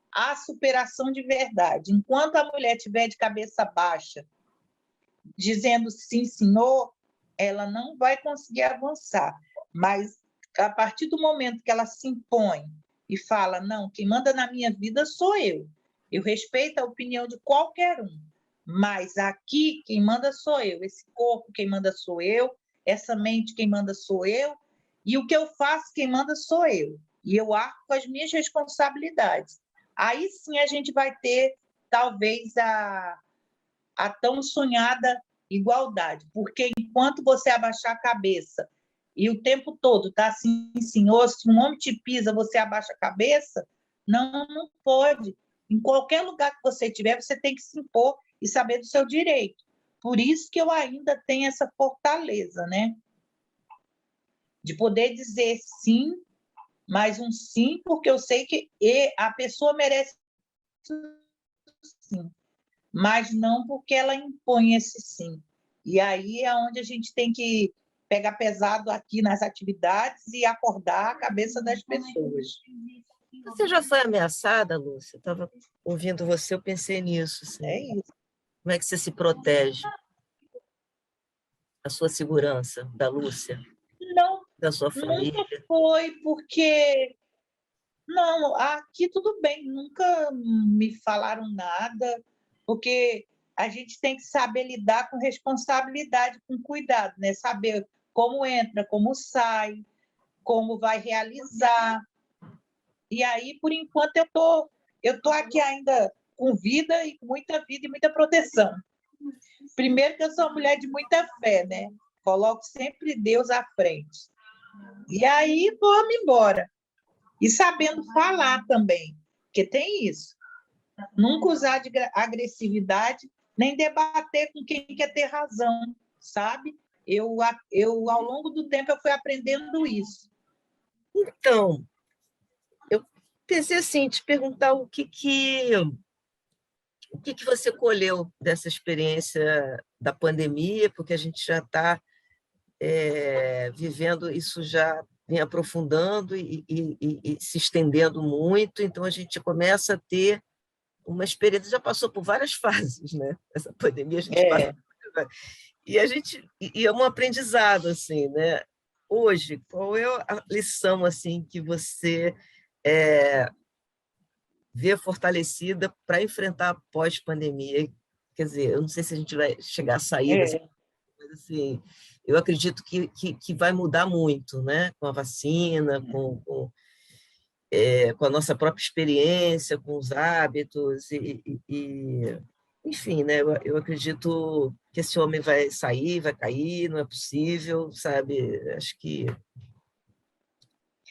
B: a superação de verdade. Enquanto a mulher estiver de cabeça baixa, dizendo sim, senhor, ela não vai conseguir avançar. Mas, a partir do momento que ela se impõe e fala, não, quem manda na minha vida sou eu respeito a opinião de qualquer um, mas aqui quem manda sou eu, esse corpo quem manda sou eu, essa mente quem manda sou eu, e o que eu faço quem manda sou eu, e eu arco com as minhas responsabilidades. Aí sim a gente vai ter, talvez, a tão sonhada igualdade, porque enquanto você abaixar a cabeça e o tempo todo tá assim, senhor, se um homem te pisa, você abaixa a cabeça, não pode. Em qualquer lugar que você estiver, você tem que se impor e saber do seu direito. Por isso que eu ainda tenho essa fortaleza, né? De poder dizer sim, mas um sim, porque eu sei que a pessoa merece sim, mas não porque ela impõe esse sim. E aí é onde a gente tem que pegar pesado aqui nas atividades e acordar a cabeça das pessoas.
A: Você já foi ameaçada, Lúcia? Eu estava ouvindo você, eu pensei nisso. Assim.
B: É isso.
A: Como é que você se protege? A sua segurança, da Lúcia,
B: Não,
A: da sua
B: nunca
A: família?
B: foi, porque... Não, aqui tudo bem, nunca me falaram nada, porque a gente tem que saber lidar com responsabilidade, com cuidado, né? Saber como entra, como sai, como vai realizar. E aí, por enquanto, eu tô aqui ainda com vida e muita vida e muita proteção. Primeiro que eu sou uma mulher de muita fé, né? Coloco sempre Deus à frente. E aí, vamos embora. E sabendo falar também, porque tem isso. Nunca usar de agressividade, nem debater com quem quer ter razão, sabe? Ao longo do tempo, eu fui aprendendo isso.
A: Então, eu pensei assim, te perguntar o que você colheu dessa experiência da pandemia, porque a gente já está vivendo isso, já vem aprofundando e se estendendo muito, então a gente começa a ter uma experiência, já passou por várias fases, né? Essa pandemia a gente passa e é um aprendizado assim, né? Hoje, qual é a lição assim que você vê fortalecida para enfrentar a pós-pandemia? Quer dizer, eu não sei se a gente vai chegar a sair dessa, mas assim, eu acredito que vai mudar muito, né? Com a vacina, com a nossa própria experiência, com os hábitos enfim, né? Eu acredito que esse homem vai sair, vai cair, não é possível, sabe? Acho que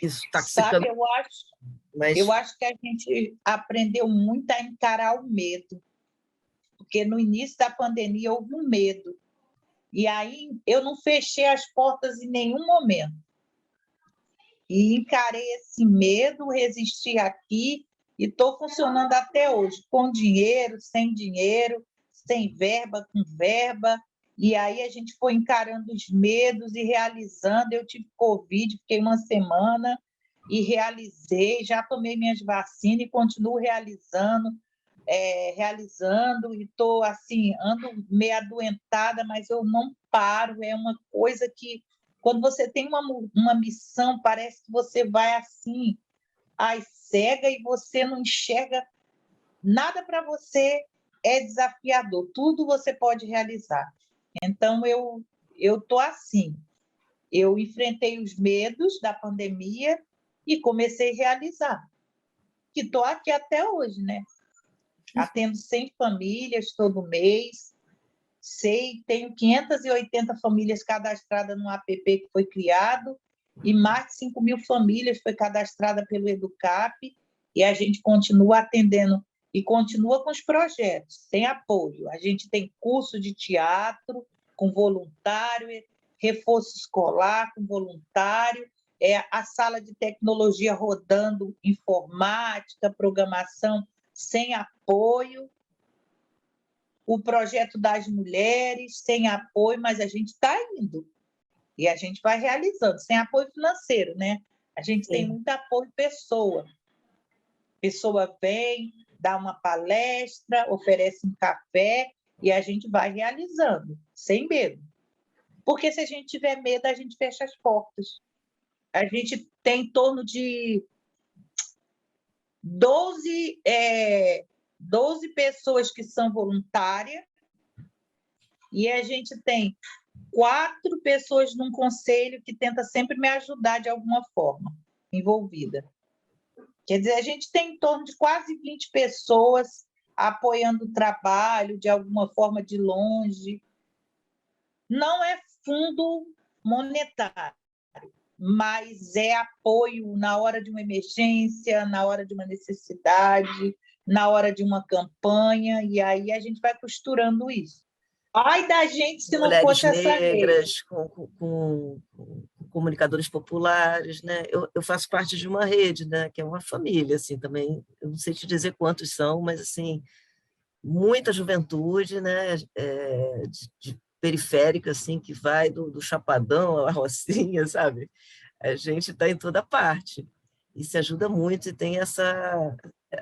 A: isso está se
B: Sabe,
A: caminhando,
B: eu
A: mas
B: acho que a gente aprendeu muito a encarar o medo, porque no início da pandemia houve um medo. E aí eu não fechei as portas em nenhum momento. E encarei esse medo, resisti aqui e estou funcionando até hoje, com dinheiro, sem verba, com verba. E aí a gente foi encarando os medos e realizando. Eu tive Covid, fiquei uma semana, e realizei, já tomei minhas vacinas e continuo realizando, e estou assim, ando meio adoentada, mas eu não paro, é uma coisa que, quando você tem uma missão, parece que você vai assim, às cega e você não enxerga nada para você, é desafiador, tudo você pode realizar. Então, eu estou assim, eu enfrentei os medos da pandemia e comecei a realizar, que estou aqui até hoje, né? Atendo 100 famílias todo mês, tenho 580 famílias cadastradas no app que foi criado e mais de 5 mil famílias foi cadastrada pelo Educap, e a gente continua atendendo e continua com os projetos, tem apoio. A gente tem curso de teatro com voluntário, reforço escolar com voluntário, a sala de tecnologia rodando informática, programação sem apoio, o projeto das mulheres sem apoio, mas a gente está indo e a gente vai realizando, sem apoio financeiro, né? A gente tem muito apoio pessoa. Pessoa vem, dá uma palestra, oferece um café e a gente vai realizando, sem medo. Porque se a gente tiver medo, a gente fecha as portas. A gente tem em torno de 12 pessoas que são voluntárias e a gente tem 4 pessoas num conselho que tenta sempre me ajudar de alguma forma, envolvida. Quer dizer, a gente tem em torno de quase 20 pessoas apoiando o trabalho de alguma forma de longe. Não é fundo monetário, mas é apoio na hora de uma emergência, na hora de uma necessidade, na hora de uma campanha, e aí a gente vai costurando isso. Ai da gente se não
A: Mulheres
B: fosse essa rede.
A: negras, com comunicadores populares, né? Eu faço parte de uma rede, né? Que é uma família, assim, também. Eu não sei te dizer quantos são, mas assim, muita juventude, né? De periférica, assim, que vai do Chapadão à Rocinha, sabe? A gente está em toda parte e se ajuda muito e tem a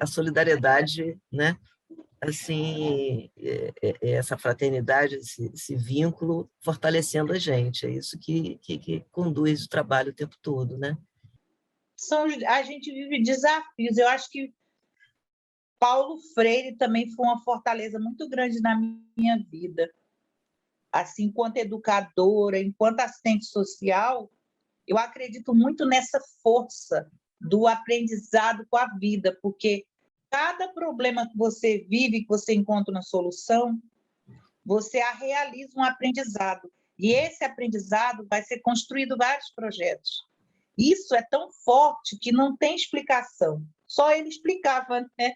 A: solidariedade, né? Assim, essa fraternidade, esse vínculo fortalecendo a gente. É isso que conduz o trabalho o tempo todo, né?
B: A gente vive desafios. Eu acho que Paulo Freire também foi uma fortaleza muito grande na minha vida. Assim, enquanto educadora, enquanto assistente social, eu acredito muito nessa força do aprendizado com a vida, porque cada problema que você vive, que você encontra uma solução, você realiza um aprendizado. E esse aprendizado vai ser construído vários projetos. Isso é tão forte que não tem explicação. Só ele explicava, né?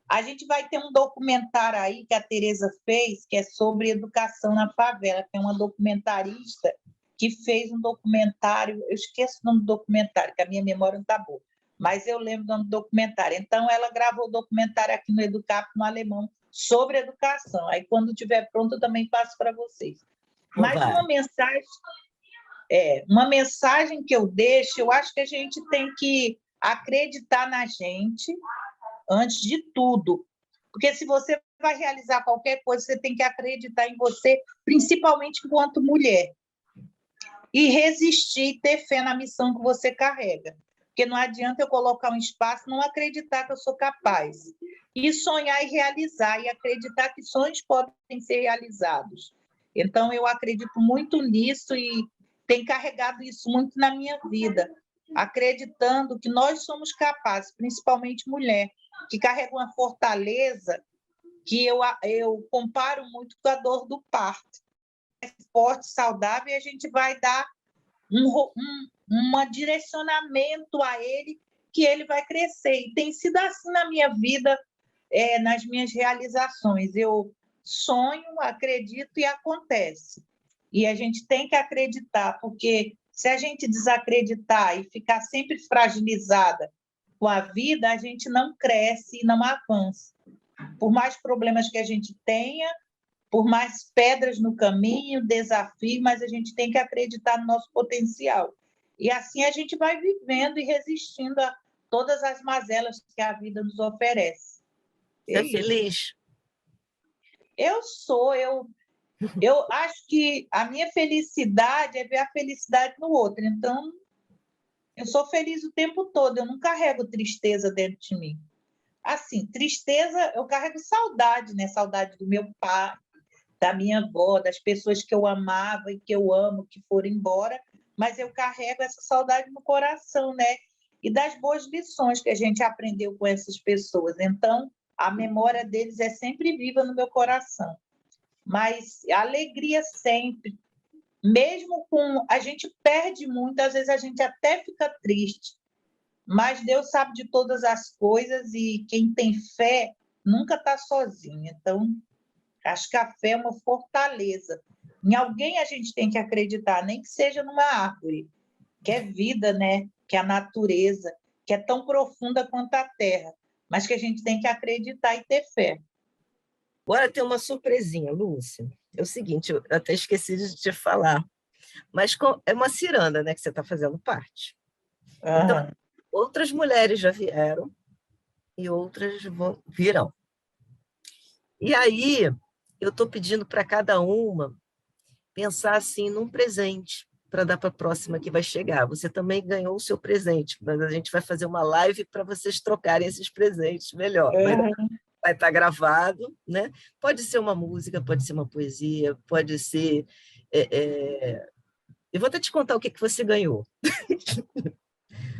B: A gente vai ter um documentário aí que a Tereza fez, que é sobre educação na favela. Tem uma documentarista que fez um documentário, eu esqueço o nome do documentário, que a minha memória não está boa, mas eu lembro do nome do documentário. Então, ela gravou o documentário aqui no Educap, no alemão, sobre educação. Aí, quando estiver pronto, eu também passo para vocês. Mas uma mensagem que eu deixo, eu acho que a gente tem que acreditar na gente antes de tudo. Porque se você vai realizar qualquer coisa, você tem que acreditar em você, principalmente enquanto mulher. E resistir, ter fé na missão que você carrega. Porque não adianta eu colocar um espaço, não acreditar que eu sou capaz. E sonhar e realizar, e acreditar que sonhos podem ser realizados. Então, eu acredito muito nisso e tenho carregado isso muito na minha vida, acreditando que nós somos capazes, principalmente mulher, que carrega uma fortaleza que eu comparo muito com a dor do parto. É forte, saudável, e a gente vai dar um direcionamento a ele, que ele vai crescer. E tem sido assim na minha vida, nas minhas realizações. Eu sonho, acredito e acontece. E a gente tem que acreditar, porque se a gente desacreditar e ficar sempre fragilizada com a vida, a gente não cresce e não avança. Por mais problemas que a gente tenha, por mais pedras no caminho, desafio, mas a gente tem que acreditar no nosso potencial. E assim a gente vai vivendo e resistindo a todas as mazelas que a vida nos oferece.
A: Você é feliz?
B: Eu acho que a minha felicidade é ver a felicidade no outro. Então, eu sou feliz o tempo todo, eu não carrego tristeza dentro de mim. Assim, tristeza, eu carrego saudade, né? Saudade do meu pai, da minha avó, das pessoas que eu amava e que eu amo, que foram embora, mas eu carrego essa saudade no coração, né? E das boas lições que a gente aprendeu com essas pessoas. Então, a memória deles é sempre viva no meu coração. Mas a alegria sempre, mesmo com... A gente perde muito, às vezes a gente até fica triste, mas Deus sabe de todas as coisas e quem tem fé nunca está sozinho. Então, acho que a fé é uma fortaleza. Em alguém a gente tem que acreditar, nem que seja numa árvore, que é vida, né? Que é a natureza, que é tão profunda quanto a terra, mas que a gente tem que acreditar e ter fé.
A: Agora tem uma surpresinha, Lúcia. É o seguinte, eu até esqueci de te falar, mas é uma ciranda, né, que você está fazendo parte. Então, outras mulheres já vieram e outras virão. E aí, eu estou pedindo para cada uma pensar assim num presente para dar para a próxima que vai chegar. Você também ganhou o seu presente, mas a gente vai fazer uma live para vocês trocarem esses presentes melhor. Vai estar gravado, né? Pode ser uma música, pode ser uma poesia, pode ser... Eu vou até te contar o que você ganhou.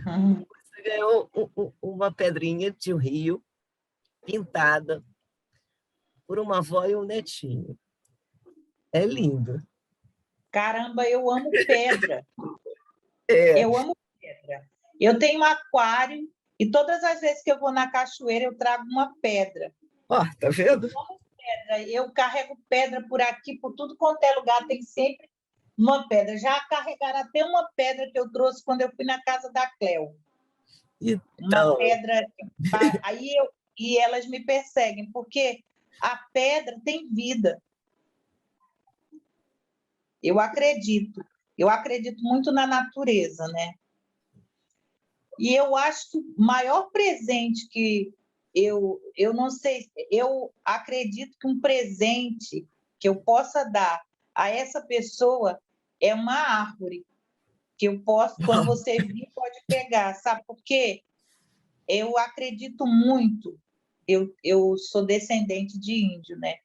A: Você ganhou uma pedrinha de um rio pintada por uma avó e um netinho. É lindo.
B: Caramba, eu amo pedra. Eu amo pedra. Eu tenho um aquário e todas as vezes que eu vou na cachoeira eu trago uma pedra.
A: Ó, tá vendo?
B: Eu amo pedra. Eu carrego pedra por aqui, por tudo quanto é lugar, tem sempre uma pedra. Já carregaram até uma pedra que eu trouxe quando eu fui na casa da Cleo.
A: Então...
B: Uma pedra. E elas me perseguem, porque a pedra tem vida. Eu acredito muito na natureza, né? E eu acho que o maior presente que eu não sei, eu acredito que um presente que eu possa dar a essa pessoa é uma árvore, que eu posso, quando você vir, pode pegar, sabe por quê? Eu acredito muito, eu sou descendente de índio, né?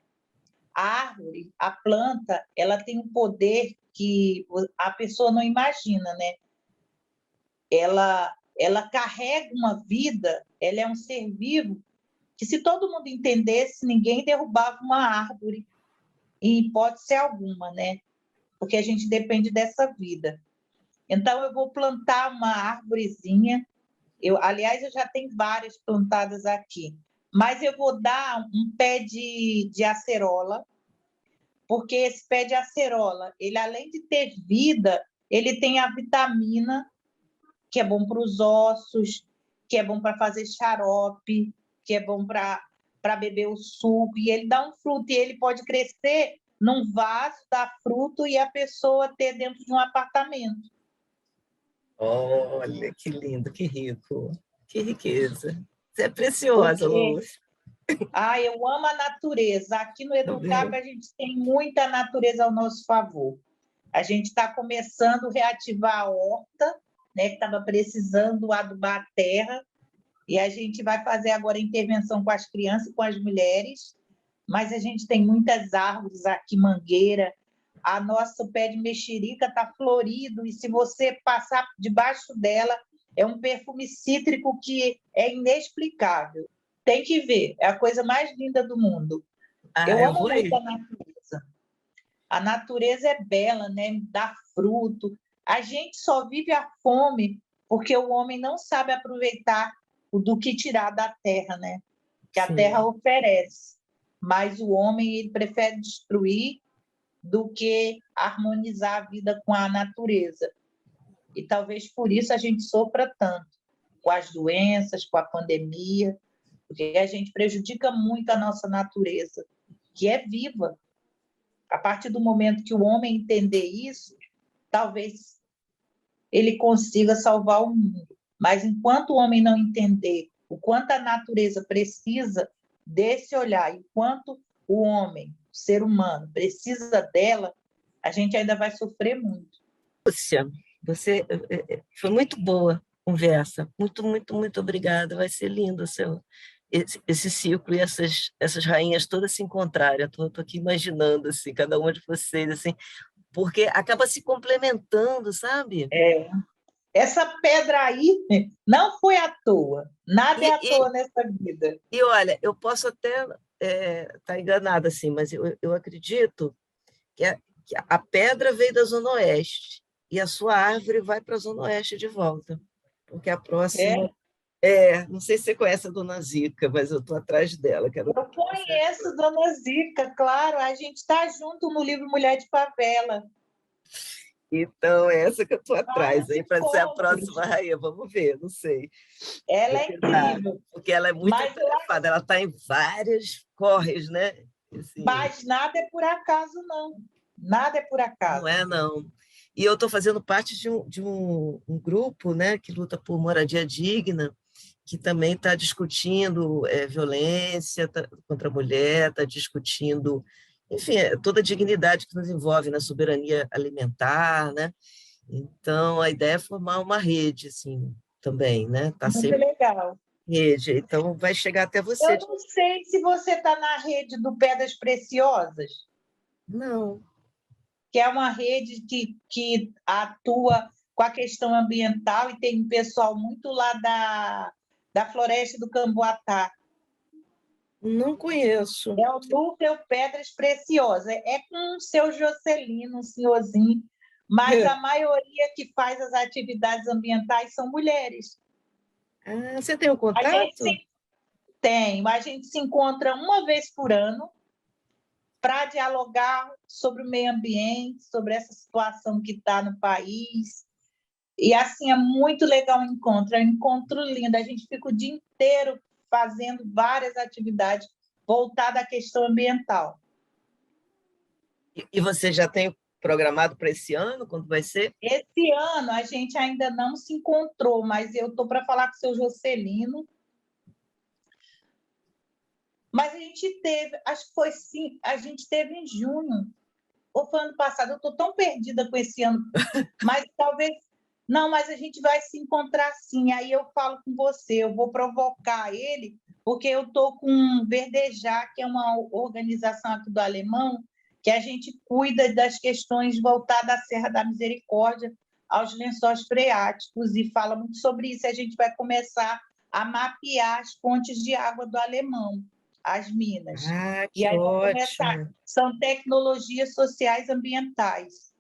B: A árvore, a planta, ela tem um poder que a pessoa não imagina, né? Ela carrega uma vida, ela é um ser vivo, que se todo mundo entendesse, ninguém derrubava uma árvore, em hipótese alguma, né? Porque a gente depende dessa vida. Então, eu vou plantar uma árvorezinha, aliás, eu já tenho várias plantadas aqui, mas eu vou dar um pé de acerola, porque esse pé de acerola, ele além de ter vida, ele tem a vitamina que é bom para os ossos, que é bom para fazer xarope, que é bom para beber o suco, e ele dá um fruto, e ele pode crescer num vaso, dar fruto, e a pessoa ter dentro de um apartamento.
A: Olha, que lindo, que rico, que riqueza. Você é preciosa, Lúcia.
B: Eu amo a natureza. Aqui no Educap a gente tem muita natureza ao nosso favor. A gente está começando a reativar a horta, né, que estava precisando adubar a terra, e a gente vai fazer agora intervenção com as crianças e com as mulheres, mas a gente tem muitas árvores aqui, mangueira, a nossa pé de mexerica está florido, e se você passar debaixo dela, é um perfume cítrico que é inexplicável. Tem que ver, é a coisa mais linda do mundo. Eu amo muito a natureza. A natureza é bela, né? Dá fruto. A gente só vive a fome porque o homem não sabe aproveitar do que tirar da terra, né? Que a terra oferece. Mas o homem ele prefere destruir do que harmonizar a vida com a natureza. E talvez por isso a gente sofra tanto com as doenças, com a pandemia, porque a gente prejudica muito a nossa natureza, que é viva. A partir do momento que o homem entender isso, talvez ele consiga salvar o mundo. Mas enquanto o homem não entender o quanto a natureza precisa desse olhar, enquanto o homem, o ser humano, precisa dela, a gente ainda vai sofrer muito.
A: Lúcia, você foi muito boa a conversa. Muito, muito, muito obrigada. Vai ser lindo esse ciclo e essas rainhas todas se encontrarem. Estou aqui imaginando assim, cada uma de vocês, assim, porque acaba se complementando, sabe?
B: Essa pedra aí não foi à toa. Nada é à
A: E,
B: toa nessa vida.
A: e olha, eu posso até estar enganada, assim, mas eu acredito que a pedra veio da Zona Oeste e a sua árvore vai para a Zona Oeste de volta, porque a próxima não sei se você conhece a Dona Zica, mas eu estou atrás dela.
B: Eu conheço Dona Zica, claro, a gente está junto no livro Mulher de Favela.
A: Então, é essa que eu estou atrás, aí para ser a
B: encontros.
A: próxima rainha, vamos ver, não sei.
B: Ela é incrível.
A: Porque ela é muito atarefada, ela está em várias corres, né? Assim,
B: mas nada é por acaso, não. Nada é por acaso.
A: não é, não. E eu estou fazendo parte de um grupo, né, que luta por moradia digna, que também está discutindo violência contra a mulher, está discutindo, enfim, toda a dignidade que nos envolve na soberania alimentar, né? Então, a ideia é formar uma rede, assim, também, né? Tá
B: Muito
A: sempre
B: legal.
A: rede, então vai chegar até você.
B: Eu não sei se você está na rede do Pedras Preciosas.
A: Não.
B: Que é uma rede que atua com a questão ambiental e tem um pessoal muito lá da Floresta do Camboatá.
A: Não conheço.
B: É o Núcleo Pedras Preciosas. É com o seu Jocelino, um senhorzinho, mas a maioria que faz as atividades ambientais são mulheres.
A: Ah, você tem o contato?
B: A gente se encontra uma vez por ano para dialogar sobre o meio ambiente, sobre essa situação que está no país. E assim, é muito legal o encontro, é um encontro lindo. A gente fica o dia inteiro fazendo várias atividades voltadas à questão ambiental.
A: E você já tem programado para esse ano? Quando vai ser?
B: Esse ano a gente ainda não se encontrou, mas eu estou para falar com o seu Jocelino. Mas a gente teve, acho que foi sim, a gente teve em junho, ou foi ano passado, eu estou tão perdida com esse ano, mas talvez. Não, mas a gente vai se encontrar sim. Aí eu falo com você, eu vou provocar ele, porque eu estou com Verdejar, que é uma organização aqui do Alemão, que a gente cuida das questões voltadas à Serra da Misericórdia, aos lençóis freáticos, e fala muito sobre isso. A gente vai começar a mapear as fontes de água do Alemão, as minas.
A: Ah, que
B: e aí
A: ótimo.
B: começar. São tecnologias sociais ambientais.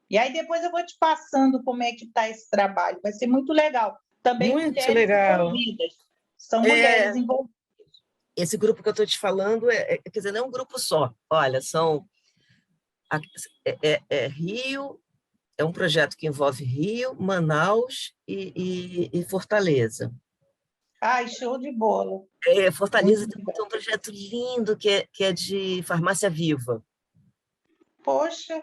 B: E aí depois eu vou te passando como é que está esse trabalho. Vai ser muito legal. Também
A: muito
B: mulheres
A: legal.
B: envolvidas. São mulheres envolvidas.
A: Esse grupo que eu estou te falando, quer dizer, não é um grupo só. Olha, Rio, é um projeto que envolve Rio, Manaus e Fortaleza.
B: Ai, show de bola.
A: Fortaleza tem um projeto lindo que é de farmácia viva.
B: Poxa.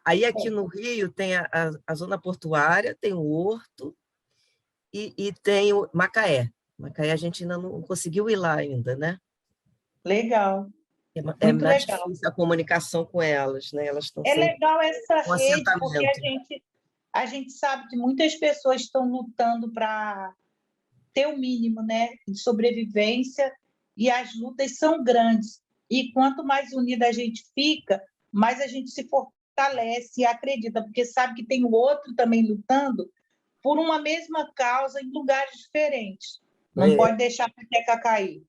A: Aí aqui no Rio tem a zona portuária, tem o Horto e tem o Macaé. Macaé a gente ainda não conseguiu ir lá ainda, né?
B: Legal.
A: É mais difícil a comunicação com elas, né? Elas estão
B: legal essa rede, porque
A: assentamento.
B: a gente sabe que muitas pessoas estão lutando para ter o mínimo, né, de sobrevivência, e as lutas são grandes. E quanto mais unida a gente fica, mais a gente se fortalece e acredita, porque sabe que tem o outro também lutando por uma mesma causa em lugares diferentes. Não pode deixar a peteca cair.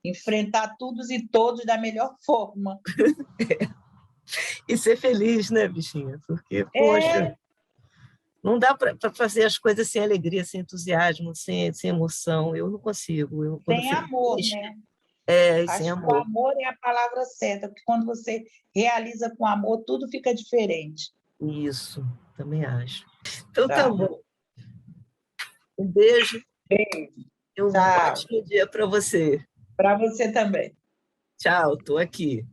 B: Enfrentar todos e todos da melhor forma.
A: E ser feliz, né, bichinha? Porque, poxa, não dá para fazer as coisas sem alegria, sem entusiasmo, sem emoção. Eu não consigo.
B: Sem amor, né?
A: Sem amor.
B: O amor é a palavra certa, porque quando você realiza com amor, tudo fica diferente.
A: Isso, também acho. Então tá bom. Um beijo.
B: Beijo.
A: Um ótimo dia para você.
B: Para você também.
A: Tchau, estou aqui.